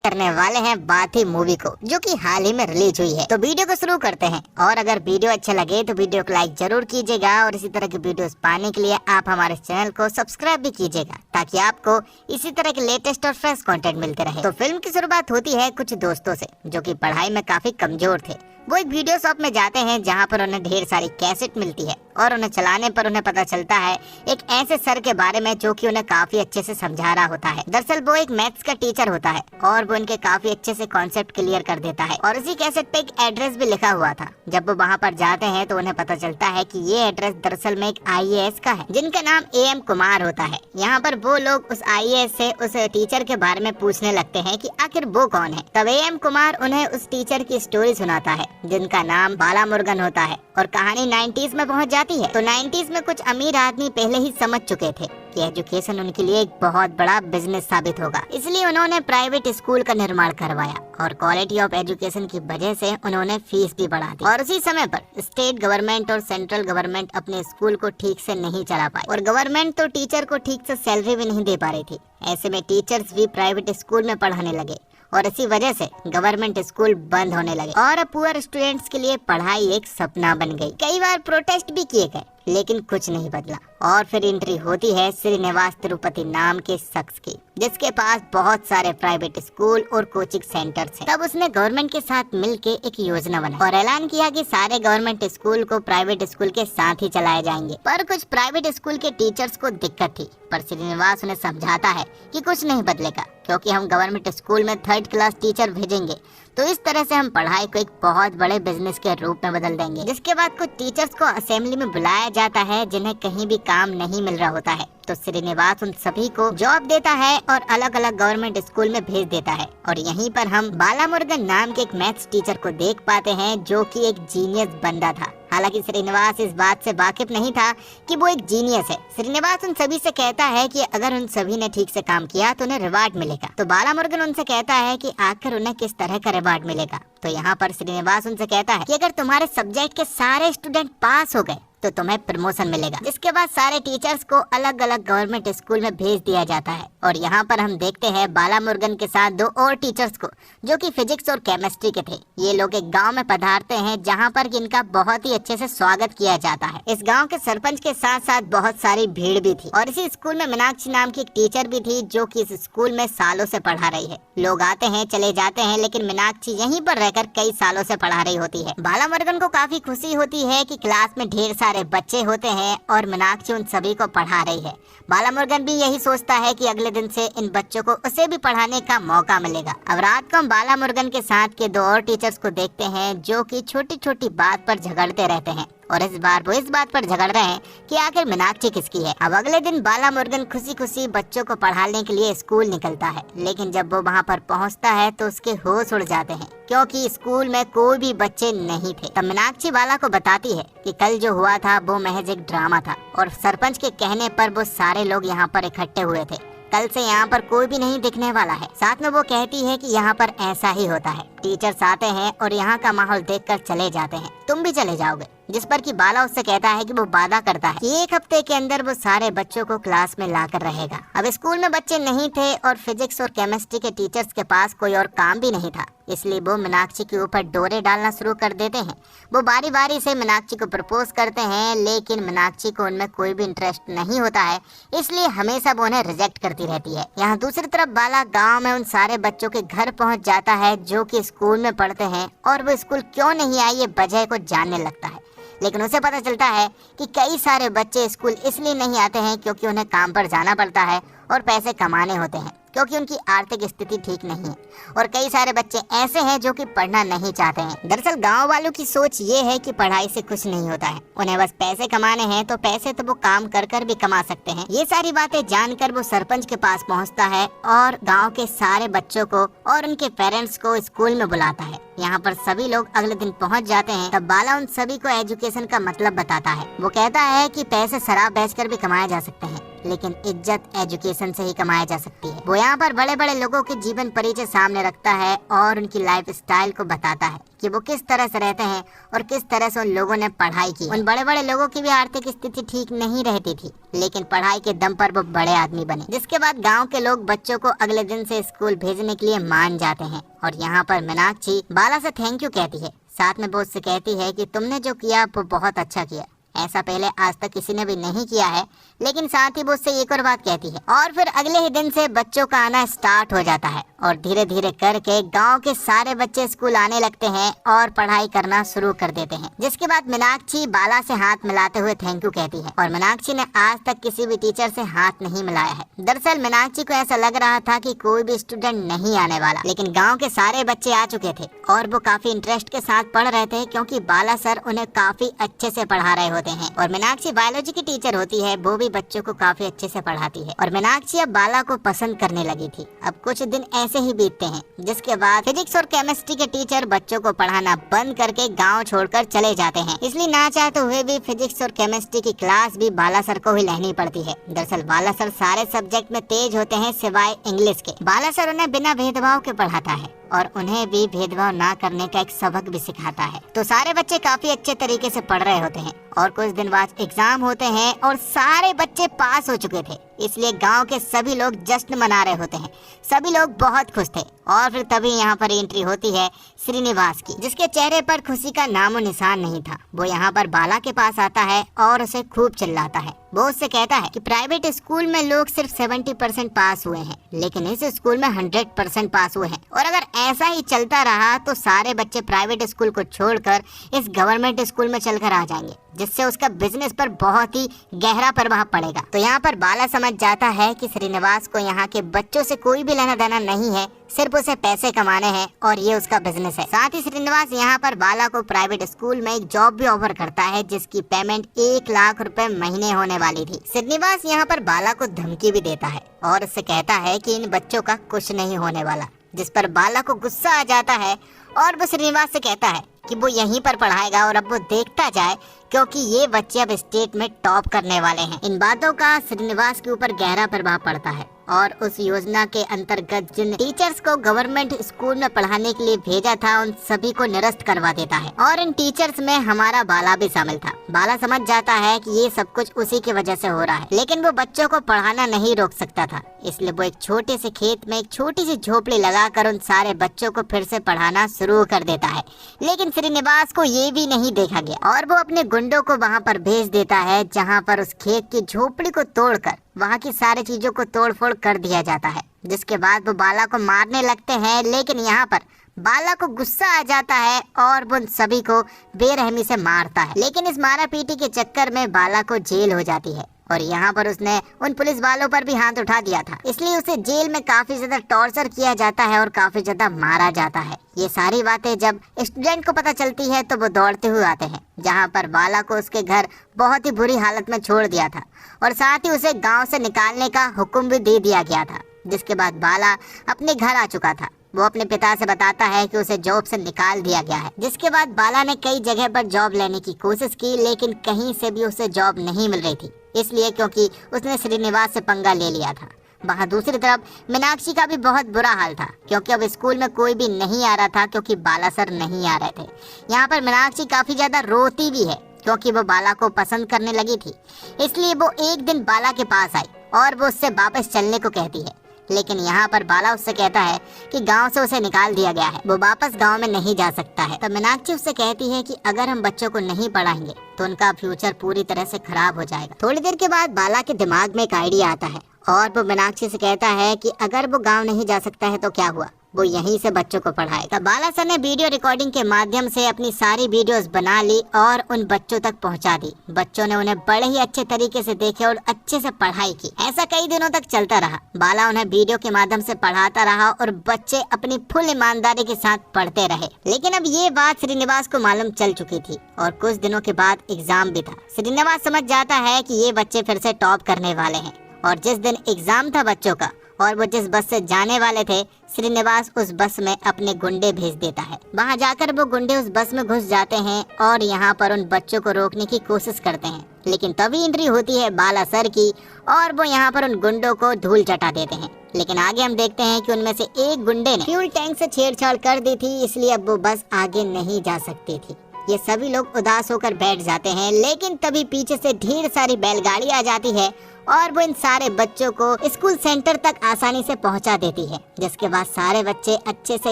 करने वाले हैं बात ही मूवी को, जो कि हाल ही में रिलीज हुई है। तो वीडियो को शुरू करते हैं, और अगर वीडियो अच्छा लगे तो वीडियो को लाइक जरूर कीजिएगा, और इसी तरह की वीडियोस पाने के लिए आप हमारे चैनल को सब्सक्राइब भी कीजिएगा, ताकि आपको इसी तरह के लेटेस्ट और फ्रेश कंटेंट मिलते रहे। तो फिल्म की शुरुआत होती है कुछ दोस्तों से, जो कि पढ़ाई में काफी कमजोर थे। वो एक वीडियो शॉप में जाते हैं, जहाँ पर उन्हें ढेर सारी कैसेट मिलती है, और उन्हें चलाने पर उन्हें पता चलता है एक ऐसे सर के बारे में जो कि उन्हें काफी अच्छे से समझा रहा होता है। दरअसल वो एक मैथ्स का टीचर होता है, और वो उनके काफी अच्छे से कॉन्सेप्ट क्लियर कर देता है। और उसी कैसेट पे एक एड्रेस भी लिखा हुआ था। जब वो वहाँ पर जाते हैं तो उन्हें पता चलता है कि ये एड्रेस दरअसल में एक IAS का है, जिनका नाम AM कुमार होता है। यहाँ पर वो लोग उस IAS से उस टीचर के बारे में पूछने लगते हैं कि आखिर वो कौन है। तब AM कुमार उन्हें उस टीचर की स्टोरी सुनाता है, जिनका नाम बालामुरुगन होता है। और कहानी 90s में पहुंच जाती है। तो 90s में कुछ अमीर आदमी पहले ही समझ चुके थे कि एजुकेशन उनके लिए एक बहुत बड़ा बिजनेस साबित होगा, इसलिए उन्होंने प्राइवेट स्कूल का निर्माण करवाया, और क्वालिटी ऑफ एजुकेशन की वजह से उन्होंने फीस भी बढ़ा दी। और उसी समय पर स्टेट गवर्नमेंट और सेंट्रल गवर्नमेंट अपने स्कूल को ठीक से नहीं चला पाए, और गवर्नमेंट तो टीचर को ठीक से सैलरी भी नहीं दे पा रही थी। ऐसे में टीचर्स भी प्राइवेट स्कूल में पढ़ाने लगे, और इसी वजह से गवर्नमेंट स्कूल बंद होने लगे, और पुअर स्टूडेंट्स के लिए पढ़ाई एक सपना बन गई। कई बार प्रोटेस्ट भी किए गए, लेकिन कुछ नहीं बदला। और फिर एंट्री होती है श्रीनिवास तिरुपति नाम के शख्स की, जिसके पास बहुत सारे प्राइवेट स्कूल और कोचिंग सेंटर्स हैं। तब उसने गवर्नमेंट के साथ मिलके एक योजना बनाई, और ऐलान किया कि सारे गवर्नमेंट स्कूल को प्राइवेट स्कूल के साथ ही चलाए जाएंगे। पर कुछ प्राइवेट स्कूल के टीचर्स को दिक्कत थी, पर श्रीनिवास उन्हें समझाता है कि कुछ नहीं बदलेगा, क्योंकि हम गवर्नमेंट स्कूल में 3rd क्लास टीचर भेजेंगे, तो इस तरह से हम पढ़ाई को एक बहुत बड़े बिजनेस के रूप में बदल देंगे। जिसके बाद कुछ टीचर्स को असेंबली में बुलाया जाता है, जिन्हें कहीं भी काम नहीं मिल रहा होता है। तो श्रीनिवास उन सभी को जॉब देता है और अलग अलग गवर्नमेंट स्कूल में भेज देता है। और यहीं पर हम बालामुरुगन नाम के एक मैथ्स टीचर को देख पाते हैं, जो कि एक जीनियस बंदा था। हालांकि श्रीनिवास इस बात से वाकिफ नहीं था कि वो एक जीनियस है। श्रीनिवास उन सभी से कहता है कि अगर उन सभी ने ठीक से काम किया तो उन्हें रिवार्ड मिलेगा। तो बालामुरुगन उनसे कहता है कि आखिर उन्हें किस तरह का रिवार्ड मिलेगा। तो यहाँ पर श्रीनिवास उनसे कहता है कि अगर तुम्हारे सब्जेक्ट के सारे स्टूडेंट पास हो गए तो तुम्हें प्रमोशन मिलेगा। जिसके बाद सारे टीचर्स को अलग अलग गवर्नमेंट स्कूल में भेज दिया जाता है। और यहाँ पर हम देखते हैं बालामुरुगन के साथ 2 और टीचर्स को, जो कि फिजिक्स और केमिस्ट्री के थे। ये लोग एक गांव में पधारते हैं, जहाँ पर इनका बहुत ही अच्छे से स्वागत किया जाता है। इस गांव के सरपंच के साथ साथ बहुत सारी भीड़ भी थी, और इसी स्कूल में मीनाक्षी नाम की एक टीचर भी थी, जो कि इस स्कूल में सालों से पढ़ा रही है। लोग आते हैं चले जाते हैं, लेकिन मीनाक्षी यहीं पर रहकर कई सालों से पढ़ा रही होती है। बालामुरुगन को काफी खुशी होती है कि क्लास में ढेर सारे बच्चे होते हैं, और मीनाक्षी उन सभी को पढ़ा रही है। बालामुरुगन भी यही सोचता है कि अगले दिन से इन बच्चों को उसे भी पढ़ाने का मौका मिलेगा। अब रात को हम बालामुरुगन के साथ के 2 और टीचर्स को देखते हैं, जो कि छोटी छोटी बात पर झगड़ते रहते हैं, और इस बार वो इस बात पर झगड़ रहे हैं कि आखिर मीनाक्षी किसकी है। अब अगले दिन बालामुरुगन खुशी खुशी बच्चों को पढ़ाने के लिए स्कूल निकलता है, लेकिन जब वो वहाँ पर पहुँचता है तो उसके होश उड़ जाते हैं, क्योंकि स्कूल में कोई भी बच्चे नहीं थे। तब मीनाक्षी बाला को बताती है कि कल जो हुआ था वो महज एक ड्रामा था, और सरपंच के कहने पर वो सारे लोग यहाँ पर इकट्ठे हुए थे। कल से यहाँ पर कोई भी नहीं दिखने वाला है। साथ में वो कहती है कि यहाँ पर ऐसा ही होता है, टीचर्स आते हैं और यहाँ का माहौल देखकर चले जाते हैं, तुम भी चले जाओगे। जिस पर कि बाला उससे कहता है कि वो वादा करता है कि 1 हफ्ते के अंदर वो सारे बच्चों को क्लास में लाकर रहेगा। अब स्कूल में बच्चे नहीं थे, और फिजिक्स और केमिस्ट्री के टीचर्स के पास कोई और काम भी नहीं था, इसलिए वो मीनाक्षी के ऊपर डोरे डालना शुरू कर देते हैं। वो बारी बारी से मीनाक्षी को प्रपोज करते हैं, लेकिन मीनाक्षी को उनमें कोई भी इंटरेस्ट नहीं होता है, इसलिए हमेशा वो उन्हें रिजेक्ट करती रहती है। यहाँ दूसरी तरफ बाला गाँव में उन सारे बच्चों के घर पहुँच जाता है, जो कि स्कूल में पढ़ते हैं, और वो स्कूल क्यों नहीं आई ये वजह को जानने लगता है। लेकिन उसे पता चलता है कि कई सारे बच्चे स्कूल इसलिए नहीं आते हैं क्योंकि उन्हें काम पर जाना पड़ता है और पैसे कमाने होते हैं, क्योंकि उनकी आर्थिक स्थिति ठीक नहीं है। और कई सारे बच्चे ऐसे हैं जो कि पढ़ना नहीं चाहते हैं। दरअसल गांव वालों की सोच ये है कि पढ़ाई से कुछ नहीं होता है, उन्हें बस पैसे कमाने हैं, तो पैसे तो वो काम कर कर भी कमा सकते हैं। ये सारी बातें जानकर वो सरपंच के पास पहुंचता है, और गांव के सारे बच्चों को और उनके पेरेंट्स को स्कूल में बुलाता है। यहाँ पर सभी लोग अगले दिन पहुँच जाते हैं। तब बाला उन सभी को एजुकेशन का मतलब बताता है। वो कहता है कि पैसे शराब बेचकर भी कमाए जा सकते हैं, लेकिन इज्जत एजुकेशन से ही कमाया जा सकती है। वो यहाँ पर बड़े बड़े लोगों के जीवन परिचय सामने रखता है और उनकी लाइफ स्टाइल को बताता है कि वो किस तरह से रहते हैं और किस तरह से उन लोगों ने पढ़ाई की। उन बड़े बड़े लोगों की भी आर्थिक स्थिति ठीक नहीं रहती थी, लेकिन पढ़ाई के दम पर वो बड़े आदमी बने, जिसके बाद गांव के लोग बच्चों को अगले दिन से स्कूल भेजने के लिए मान जाते हैं। और यहाँ पर मीनाक्षी बाला से थैंक यू कहती है, साथ में वो उससे कहती है कि तुमने जो किया वो बहुत अच्छा किया, ऐसा पहले आज तक किसी ने भी नहीं किया है। लेकिन साथ ही वो उससे एक और बात कहती है। और फिर अगले ही दिन से बच्चों का आना स्टार्ट हो जाता है और धीरे धीरे करके गांव के सारे बच्चे स्कूल आने लगते हैं और पढ़ाई करना शुरू कर देते हैं। जिसके बाद मीनाक्षी बाला से हाथ मिलाते हुए थैंक यू कहती है और मीनाक्षी ने आज तक किसी भी टीचर से हाथ नहीं मिलाया है। दरअसल मीनाक्षी को ऐसा लग रहा था कि कोई भी स्टूडेंट नहीं आने वाला, लेकिन गाँव के सारे बच्चे आ चुके थे और वो काफी इंटरेस्ट के साथ पढ़ रहे थे, क्योंकि बाला सर उन्हें काफी अच्छे से पढ़ा रहे होते हैं। और मीनाक्षी बायोलॉजी की टीचर होती है, वो भी बच्चों को काफी अच्छे से पढ़ाती है। और मीनाक्षी अब बाला को पसंद करने लगी थी। अब कुछ दिन ऐसे ही बीतते हैं, जिसके बाद फिजिक्स और केमिस्ट्री के टीचर बच्चों को पढ़ाना बंद करके गांव छोड़कर चले जाते हैं। इसलिए ना चाहते हुए भी फिजिक्स और केमिस्ट्री की क्लास भी बाला सर को ही लेनी पड़ती है। दरअसल बाला सर सारे सब्जेक्ट में तेज होते हैं सिवाय इंग्लिश के। बाला सर उन्हें बिना भेदभाव के पढ़ाता है और उन्हें भी भेदभाव ना करने का एक सबक भी सिखाता है। तो सारे बच्चे काफी अच्छे तरीके से पढ़ रहे होते हैं और कुछ दिन बाद एग्जाम होते हैं और सारे बच्चे पास हो चुके थे, इसलिए गांव के सभी लोग जश्न मना रहे होते हैं। सभी लोग बहुत खुश थे। और फिर तभी यहाँ पर एंट्री होती है श्रीनिवास की, जिसके चेहरे पर खुशी का नामो निशान नहीं था। वो यहाँ पर बाला के पास आता है और उसे खूब चिल्लाता है। वो उससे कहता है कि प्राइवेट स्कूल में लोग सिर्फ 70% पास हुए हैं, लेकिन इस स्कूल में 100% पास हुए हैं। और अगर ऐसा ही चलता रहा तो सारे बच्चे प्राइवेट स्कूल को छोड़कर इस गवर्नमेंट स्कूल में चलकर आ जाएंगे, जिससे उसका बिजनेस पर बहुत ही गहरा प्रभाव पड़ेगा। तो यहाँ पर बाला समझ जाता है कि श्रीनिवास को यहाँ के बच्चों से कोई भी लेना देना नहीं है, सिर्फ उसे पैसे कमाने हैं और ये उसका बिजनेस है। साथ ही श्रीनिवास यहाँ पर बाला को प्राइवेट स्कूल में एक जॉब भी ऑफर करता है, जिसकी पेमेंट 1 लाख रुपए महीने होने वाली थी। श्रीनिवास यहाँ पर बाला को धमकी भी देता है और उससे कहता है कि इन बच्चों का कुछ नहीं होने वाला, जिस पर बाला को गुस्सा आ जाता है और वो श्रीनिवास से कहता है कि वो यहीं पर पढ़ाएगा और अब वो देखता जाए, क्योंकि ये बच्चे अब स्टेट में टॉप करने वाले हैं। इन बातों का श्रीनिवास के ऊपर गहरा प्रभाव पड़ता है और उस योजना के अंतर्गत जिन टीचर्स को गवर्नमेंट स्कूल में पढ़ाने के लिए भेजा था, उन सभी को निरस्त करवा देता है। और इन टीचर्स में हमारा बाला भी शामिल था। बाला समझ जाता है कि ये सब कुछ उसी की वजह से हो रहा है, लेकिन वो बच्चों को पढ़ाना नहीं रोक सकता था। इसलिए वो एक छोटे से खेत में एक छोटी सी झोपड़ी लगाकर उन सारे बच्चों को फिर से पढ़ाना शुरू कर देता है। लेकिन श्रीनिवास को ये भी नहीं देखा गया और वो अपने गुंडों को वहाँ पर भेज देता है, जहाँ पर उस खेत की झोपड़ी को तोड़कर वहाँ की सारी चीजों को तोड़फोड़ कर दिया जाता है। जिसके बाद वो बाला को मारने लगते हैं, लेकिन यहाँ पर बाला को गुस्सा आ जाता है और वो उन सभी को बेरहमी से मारता है। लेकिन इस मारा पीटी के चक्कर में बाला को जेल हो जाती है और यहाँ पर उसने उन पुलिस वालों पर भी हाथ उठा दिया था, इसलिए उसे जेल में काफी ज्यादा टॉर्चर किया जाता है और काफी ज्यादा मारा जाता है। ये सारी बातें जब स्टूडेंट को पता चलती है तो वो दौड़ते हुए आते हैं, जहाँ पर बाला को उसके घर बहुत ही बुरी हालत में छोड़ दिया था और साथ ही उसे गाँव से निकालने का हुक्म भी दे दिया गया था। जिसके बाद बाला अपने घर आ चुका था। वो अपने पिता से बताता है कि उसे जॉब से निकाल दिया गया है। जिसके बाद बाला ने कई जगह पर जॉब लेने की कोशिश की, लेकिन कहीं से भी उसे जॉब नहीं मिल रही थी, इसलिए क्योंकि उसने श्रीनिवास से पंगा ले लिया था। वहाँ दूसरी तरफ मीनाक्षी का भी बहुत बुरा हाल था, क्योंकि अब स्कूल में कोई भी नहीं आ रहा था, क्योंकि बाला सर नहीं आ रहे थे। यहाँ पर मीनाक्षी काफी ज्यादा रोती भी है, क्योंकि वो बाला को पसंद करने लगी थी। इसलिए वो एक दिन बाला के पास आई और वो उससे वापस चलने को कहती है, लेकिन यहाँ पर बाला उससे कहता है कि गांव से उसे निकाल दिया गया है, वो वापस गांव में नहीं जा सकता है। तो मीनाक्षी उससे कहती है कि अगर हम बच्चों को नहीं पढ़ाएंगे तो उनका फ्यूचर पूरी तरह से खराब हो जाएगा। थोड़ी देर के बाद बाला के दिमाग में एक आइडिया आता है और वो मीनाक्षी से कहता है कि अगर वो गाँव नहीं जा सकता है तो क्या हुआ, वो यहीं से बच्चों को पढ़ाएगा। बाला सर ने वीडियो रिकॉर्डिंग के माध्यम से अपनी सारी वीडियोस बना ली और उन बच्चों तक पहुंचा दी। बच्चों ने उन्हें बड़े ही अच्छे तरीके से देखे और अच्छे से पढ़ाई की। ऐसा कई दिनों तक चलता रहा। बाला उन्हें वीडियो के माध्यम से पढ़ाता रहा और बच्चे अपनी फुल ईमानदारी के साथ पढ़ते रहे। लेकिन अब ये बात श्रीनिवास को मालूम चल चुकी थी और कुछ दिनों के बाद एग्जाम भी था। श्रीनिवास समझ जाता है कि ये बच्चे फिर से टॉप करने वाले हैं और जिस दिन एग्जाम था बच्चों का, और वो जिस बस से जाने वाले थे श्रीनिवास उस बस में अपने गुंडे भेज देता है। वहाँ जाकर वो गुंडे उस बस में घुस जाते हैं और यहाँ पर उन बच्चों को रोकने की कोशिश करते हैं, लेकिन तभी एंट्री होती है बाला सर की और वो यहाँ पर उन गुंडों को धूल चटा देते हैं। लेकिन आगे हम देखते हैं कि उनमें से एक गुंडे ने फ्यूल टैंक से छेड़छाड़ कर दी थी, इसलिए अब वो बस आगे नहीं जा सकती थी। ये सभी लोग उदास होकर बैठ जाते हैं, लेकिन तभी पीछे से ढेर सारी बैलगाड़ी आ जाती है और वो इन सारे बच्चों को स्कूल सेंटर तक आसानी से पहुंचा देती है। जिसके बाद सारे बच्चे अच्छे से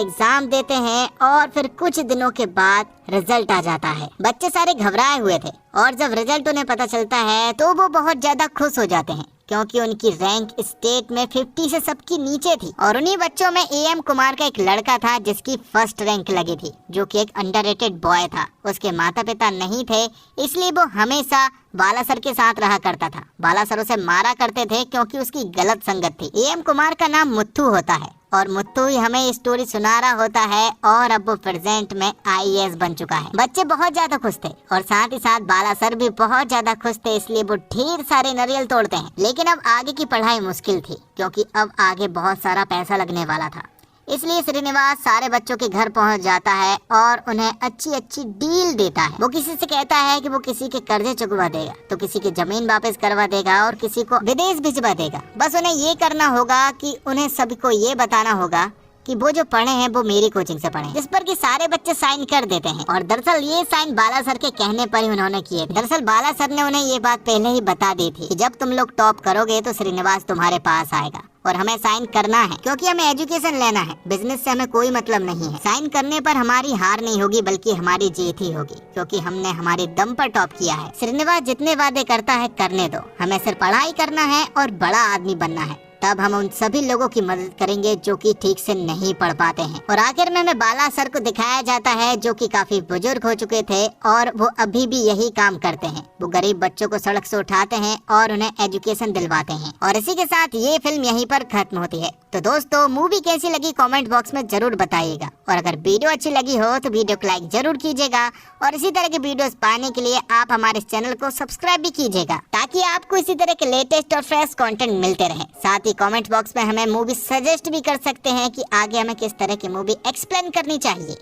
एग्जाम देते हैं और फिर कुछ दिनों के बाद रिजल्ट आ जाता है। बच्चे सारे घबराए हुए थे और जब रिजल्ट उन्हें पता चलता है तो वो बहुत ज्यादा खुश हो जाते हैं, क्योंकि उनकी रैंक स्टेट में 50 से सबकी नीचे थी। और उन्हीं बच्चों में AM कुमार का एक लड़का था जिसकी फर्स्ट रैंक लगी थी, जो कि एक अंडररेटेड बॉय था। उसके माता पिता नहीं थे, इसलिए वो हमेशा बाला सर के साथ रहा करता था। बाला सर उसे मारा करते थे क्योंकि उसकी गलत संगत थी। AM कुमार का नाम मुत्थू होता है और मुत्थू ही हमें ये स्टोरी सुना रहा होता है और अब वो प्रेजेंट में IAS बन चुका है। बच्चे बहुत ज्यादा खुश थे और साथ ही साथ बाला सर भी बहुत ज्यादा खुश थे, इसलिए वो ढेर सारे नारियल तोड़ते हैं। लेकिन अब आगे की पढ़ाई मुश्किल थी, क्योंकि अब आगे बहुत सारा पैसा लगने वाला था। इसलिए श्रीनिवास सारे बच्चों के घर पहुंच जाता है और उन्हें अच्छी अच्छी डील देता है। वो किसी से कहता है कि वो किसी के कर्जे चुकवा देगा, तो किसी की जमीन वापस करवा देगा और किसी को विदेश भिजवा देगा। बस उन्हें ये करना होगा कि उन्हें सभी को ये बताना होगा कि वो जो पढ़े हैं वो मेरी कोचिंग से पढ़े, जिस पर कि सारे बच्चे साइन कर देते हैं। और दरअसल ये साइन बाला सर के कहने पर ही उन्होंने किए। दरअसल बाला सर ने उन्हें ये बात पहले ही बता दी थी कि जब तुम लोग टॉप करोगे तो श्रीनिवास तुम्हारे पास आएगा और हमें साइन करना है, क्योंकि हमें एजुकेशन लेना है, बिजनेस से हमें कोई मतलब नहीं है। साइन करने पर हमारी हार नहीं होगी बल्कि हमारी जीत ही होगी, क्योंकि हमने हमारे दम पर टॉप किया है। श्रीनिवास जितने वादे करता है करने दो, हमें सिर्फ पढ़ाई करना है और बड़ा आदमी बनना है, तब हम उन सभी लोगों की मदद करेंगे जो कि ठीक से नहीं पढ़ पाते हैं। और आखिर में हमें बाला सर को दिखाया जाता है जो कि काफी बुजुर्ग हो चुके थे और वो अभी भी यही काम करते हैं। वो गरीब बच्चों को सड़क से उठाते हैं और उन्हें एजुकेशन दिलवाते हैं। और इसी के साथ ये फिल्म यहीं पर खत्म होती है। तो दोस्तों मूवी कैसी लगी कमेंट बॉक्स में जरूर बताइएगा, और अगर वीडियो अच्छी लगी हो तो वीडियो को लाइक जरूर कीजिएगा और इसी तरह के वीडियोस पाने के लिए आप हमारे चैनल को सब्सक्राइब भी कीजिएगा, ताकि आपको इसी तरह के लेटेस्ट और फ्रेश कंटेंट मिलते रहे। साथ ही कमेंट बॉक्स में हमें मूवी सजेस्ट भी कर सकते हैं कि आगे हमें किस तरह की मूवी एक्सप्लेन करनी चाहिए।